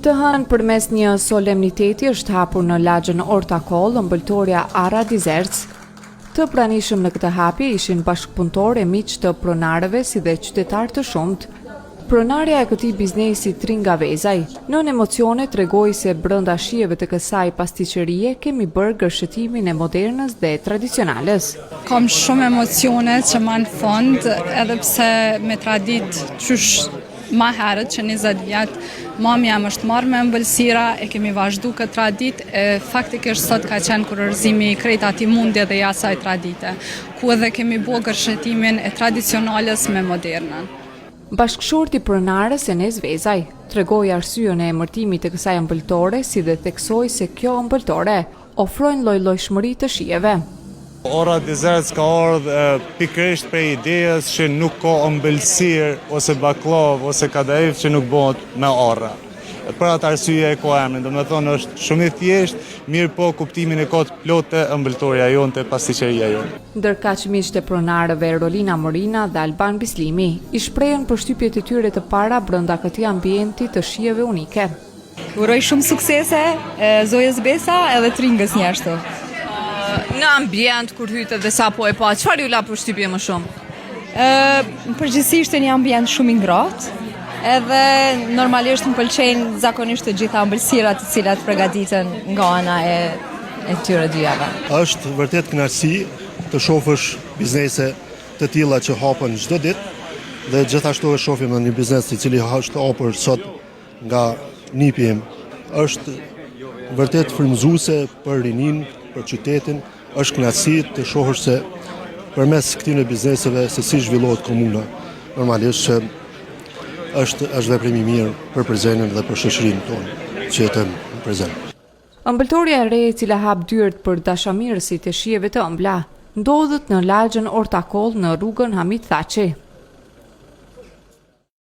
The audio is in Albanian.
Të hënë përmes një solemniteti është hapur në lagjën Ortakoll, ëmbëltorja Ara Dizerc. Të pranishëm në këtë hapje ishin bashkëpunëtorë e miq të pronarëve si dhe qytetarë të shumt. Pronarja e këtij biznesi Tringa Vezaj, nën emocione tregoi se brenda shijeve të kësaj pasticërie kemi bërë gërshëtimin e modernës dhe tradicionales. Kam shumë emocione që ma në fund, edhe pse me tradit qysh ma herët që 20 vjetë, mami jam është marrë me ëmbëlsira, e kemi vazhdu këtë tradit, e faktikisht sot ka qenë kurorëzimi krejt ati mundje dhe jasaj tradite, ku edhe kemi bo gërshëtimin e tradicionales me modernën. Bashkëshorti pronarës Enes Vezaj tregoi arsyeën e emërtimit të kësaj ëmbëltore, si dhe theksoi se kjo ëmbëltore ofrojnë lloj-llojshmëri të shijeve. Ara Dizerc ka ardhur pikërisht prej idejës që nuk ka ëmbëlsirë ose bakllavë ose kadayif që nuk bëhet me arra. Për atë arsye e ka emrin, domethënë është shumë i thjeshtë, mirë po kuptimin e ka të plotë ëmbëltoria jonë, pasticëria jonë. Ndërkaq miqtë e pronarëve Rolina Morina dhe Alban Bislimi i shprehen përshtypjet e tyre të para brenda këtij ambienti të shijeve unike. Uroj shumë suksese Zojës Besa edhe Tringës njashtu. Në ambient kur hyte dhe sapo e pa, çfarë ju la përshtypje më shumë? Përgjithsisht një ambient shumë i ngrohtë, edhe normalisht më pëlqejnë zakonisht të gjitha ëmbëlsirat të cilat përgatiten nga ana e tyre dyjave. Është vërtet kënaqësi të shohësh biznese të tilla që hapen çdo ditë dhe gjithashtu e shohim në një biznes i cili është hapur sot nga nipi im. Është vërtet frymëzuese për rinin, për qytetin, është kënaqësi të shohësh se përmes këtyre bizneseve se si zhvillohet komuna. Normalisht që është veprim i mirë për prezenin dhe për shoqërinë tonë që jetojmë në prezent. Ëmbëltoria e re e cila hap dyert për dashamirësit e shijeve të ëmbla ndodhet në lagjën Ortakoll në rrugën Hamit Thaçi.